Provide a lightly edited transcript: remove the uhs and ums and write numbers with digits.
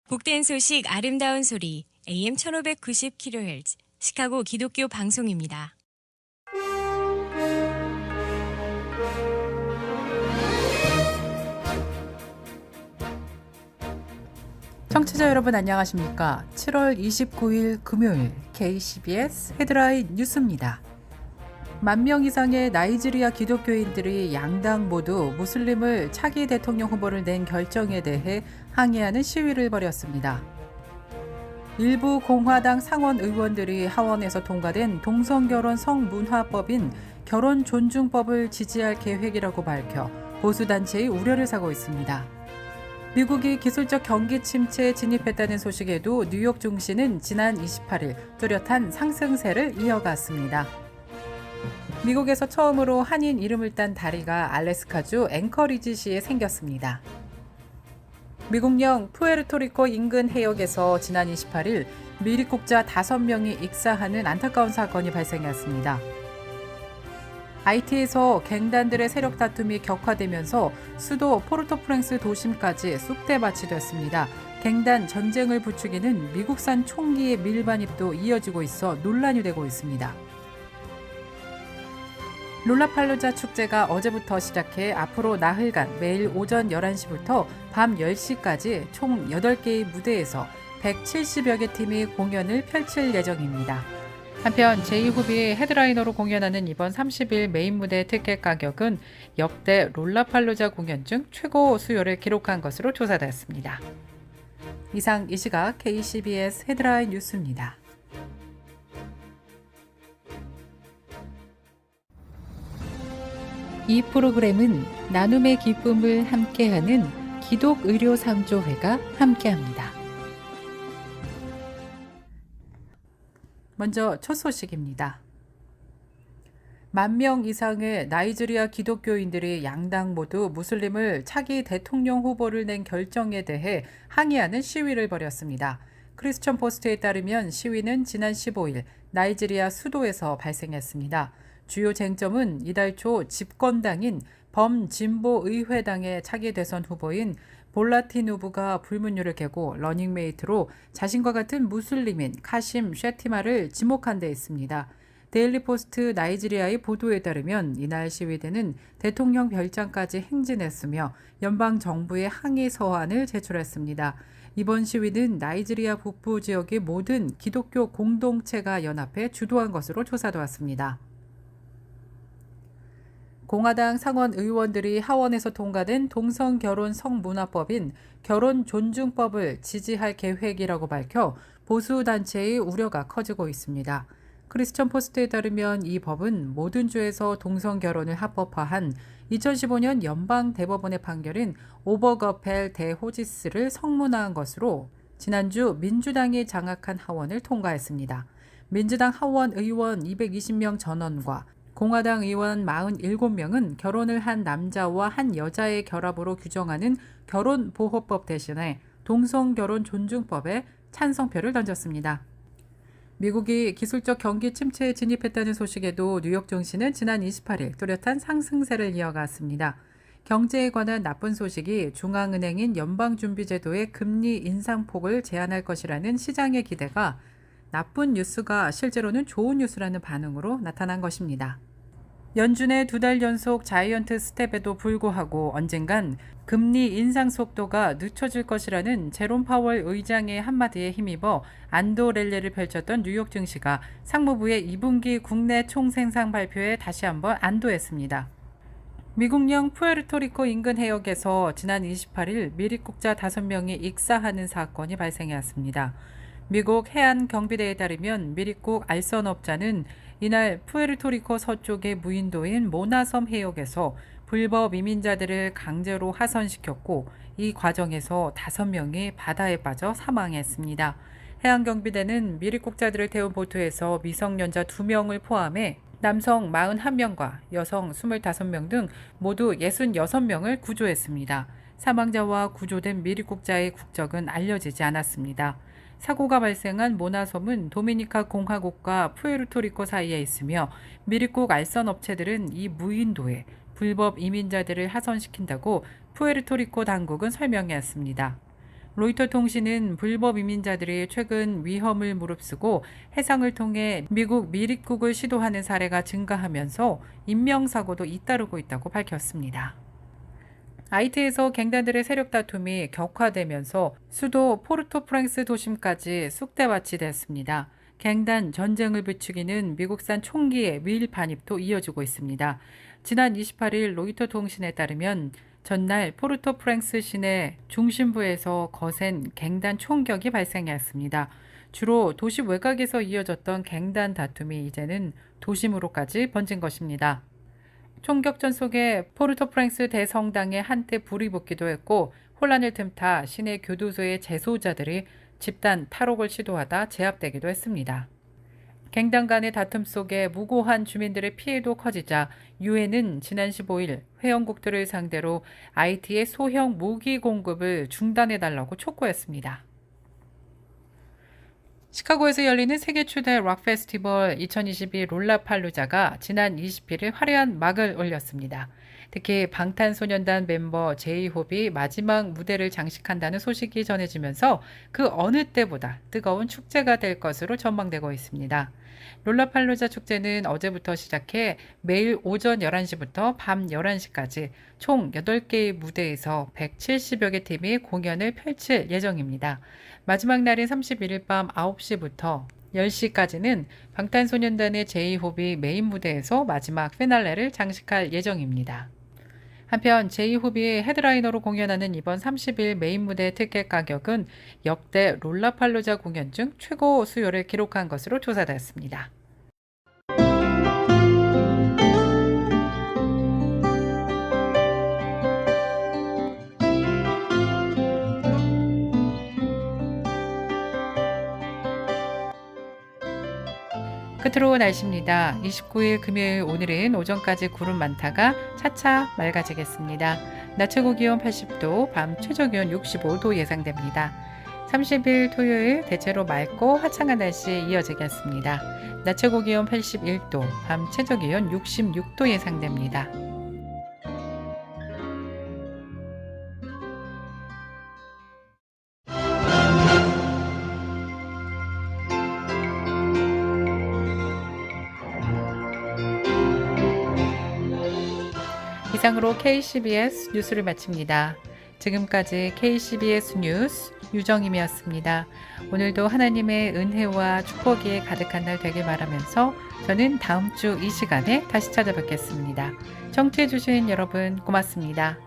복된 소식 아름다운 소리 AM 1590kHz 시카고 기독교 방송입니다. 청취자 여러분 안녕하십니까? 7월 29일 금요일 KCBS 헤드라인 뉴스입니다. 10,000명 이상의 나이지리아 기독교인들이 양당 모두 무슬림을 차기 대통령 후보를 낸 결정에 대해 항의하는 시위를 벌였습니다. 일부 공화당 상원 의원들이 하원에서 통과된 동성결혼 성문화법인 결혼존중법을 지지할 계획이라고 밝혀 보수단체의 우려를 사고 있습니다. 미국이 기술적 경기 침체에 진입했다는 소식에도 뉴욕 증시는 지난 28일 뚜렷한 상승세를 이어갔습니다. 미국에서 처음으로 한인 이름을 딴 다리가 알래스카주 앵커리지시에 생겼습니다. 미국령 푸에르토리코 인근 해역에서 지난 28일 미립국자 5명이 익사하는 안타까운 사건이 발생했습니다. 하이티에서 갱단들의 세력 다툼이 격화되면서 수도 포르토프랭스 도심까지 쑥대밭이 됐습니다. 갱단 전쟁을 부추기는 미국산 총기의 밀반입도 이어지고 있어 논란이 되고 있습니다. 롤라팔루자 축제가 어제부터 시작해 앞으로 나흘간 매일 오전 11시부터 밤 10시까지 총 8개의 무대에서 170여 개 팀이 공연을 펼칠 예정입니다. 한편 제2후비의 헤드라이너로 공연하는 이번 30일 메인 무대 티켓 가격은 역대 롤라팔루자 공연 중 최고 수요를 기록한 것으로 조사됐습니다. 이상 이 시각 KCBS 헤드라인 뉴스입니다. 이 프로그램은 나눔의 기쁨을 함께하는 기독의료상조회가 함께합니다. 먼저 첫 소식입니다. 10,000명 이상의 나이지리아 기독교인들이 양당 모두 무슬림을 차기 대통령 후보를 낸 결정에 대해 항의하는 시위를 벌였습니다. 크리스천 포스트에 따르면 시위는 지난 15일 나이지리아 수도에서 발생했습니다. 주요 쟁점은 이달 초 집권당인 범진보의회당의 차기 대선 후보인 볼라티누브가 불문율을 깨고 러닝메이트로 자신과 같은 무슬림인 카심 쉐티마를 지목한 데 있습니다. 데일리포스트 나이지리아의 보도에 따르면 이날 시위대는 대통령 별장까지 행진했으며 연방정부에 항의 서한을 제출했습니다. 이번 시위는 나이지리아 북부 지역의 모든 기독교 공동체가 연합해 주도한 것으로 조사되었습니다. 공화당 상원 의원들이 하원에서 통과된 동성결혼 성문화법인 결혼존중법을 지지할 계획이라고 밝혀 보수단체의 우려가 커지고 있습니다. 크리스천 포스트에 따르면 이 법은 모든 주에서 동성결혼을 합법화한 2015년 연방대법원의 판결인 오버거펠 대호지스를 성문화한 것으로 지난주 민주당이 장악한 하원을 통과했습니다. 민주당 하원 의원 220명 전원과 공화당 의원 47명은 결혼을 한 남자와 한 여자의 결합으로 규정하는 결혼보호법 대신에 동성결혼 존중법에 찬성표를 던졌습니다. 미국이 기술적 경기 침체에 진입했다는 소식에도 뉴욕 증시는 지난 28일 뚜렷한 상승세를 이어갔습니다. 경제에 관한 나쁜 소식이 중앙은행인 연방준비제도의 금리 인상폭을 제한할 것이라는 시장의 기대가 나쁜 뉴스가 실제로는 좋은 뉴스라는 반응으로 나타난 것입니다. 연준의 2달 연속 자이언트 스텝에도 불구하고 언젠간 금리 인상 속도가 늦춰질 것이라는 제롬 파월 의장의 한마디에 힘입어 안도 랠리를 펼쳤던 뉴욕 증시가 상무부의 2분기 국내 총생산 발표에 다시 한번 안도했습니다. 미국령 푸에르토리코 인근 해역에서 지난 28일 미립국자 5명이 익사하는 사건이 발생했습니다. 미국 해안경비대에 따르면 미립국 알선업자는 이날 푸에르토리코 서쪽의 무인도인 모나섬 해역에서 불법 이민자들을 강제로 하선시켰고 이 과정에서 5명이 바다에 빠져 사망했습니다. 해안경비대는 미립국자들을 태운 보트에서 미성년자 2명을 포함해 남성 41명과 여성 25명 등 모두 66명을 구조했습니다. 사망자와 구조된 미립국자의 국적은 알려지지 않았습니다. 사고가 발생한 모나섬은 도미니카 공화국과 푸에르토리코 사이에 있으며 미립국 알선 업체들은 이 무인도에 불법 이민자들을 하선시킨다고 푸에르토리코 당국은 설명했습니다. 로이터 통신은 불법 이민자들이 최근 위험을 무릅쓰고 해상을 통해 미국 미립국을 시도하는 사례가 증가하면서 인명사고도 잇따르고 있다고 밝혔습니다. 하이티에서 갱단들의 세력 다툼이 격화되면서 수도 포르토프랑스 도심까지 쑥대밭이 됐습니다. 갱단 전쟁을 부추기는 미국산 총기의 미일 반입도 이어지고 있습니다. 지난 28일 로이터 통신에 따르면 전날 포르토프랑스 시내 중심부에서 거센 갱단 총격이 발생했습니다. 주로 도시 외곽에서 이어졌던 갱단 다툼이 이제는 도심으로까지 번진 것입니다. 총격전 속에 포르토프랑스 대성당에 한때 불이 붙기도 했고 혼란을 틈타 시내 교도소의 재소자들이 집단 탈옥을 시도하다 제압되기도 했습니다. 갱단 간의 다툼 속에 무고한 주민들의 피해도 커지자 유엔은 지난 15일 회원국들을 상대로 하이티의 소형 무기 공급을 중단해달라고 촉구했습니다. 시카고에서 열리는 세계 최대 락 페스티벌 2022 롤라팔루자가 지난 21일 화려한 막을 올렸습니다. 특히 방탄소년단 멤버 제이홉이 마지막 무대를 장식한다는 소식이 전해지면서 그 어느 때보다 뜨거운 축제가 될 것으로 전망되고 있습니다. 롤라팔루자 축제는 어제부터 시작해 매일 오전 11시부터 밤 11시까지 총 8개의 무대에서 170여 개 팀이 공연을 펼칠 예정입니다. 마지막 날인 31일 밤 9시부터 10시까지는 방탄소년단의 제이홉이 메인 무대에서 마지막 피날레를 장식할 예정입니다. 한편 제이홉이 헤드라이너로 공연하는 이번 30일 메인 무대 티켓 가격은 역대 롤라팔루자 공연 중 최고 수요를 기록한 것으로 조사됐습니다. 끝으로 날씨입니다. 29일 금요일 오늘은 오전까지 구름 많다가 차차 맑아지겠습니다. 낮 최고 기온 80도, 밤 최저 기온 65도 예상됩니다. 30일 토요일 대체로 맑고 화창한 날씨 이어지겠습니다. 낮 최고 기온 81도, 밤 최저 기온 66도 예상됩니다. 이상으로 KCBS 뉴스를 마칩니다. 지금까지 KCBS 뉴스 유정임이었습니다. 오늘도 하나님의 은혜와 축복이 가득한 날 되길 바라면서 저는 다음 주 이 시간에 다시 찾아뵙겠습니다. 청취해주신 여러분 고맙습니다.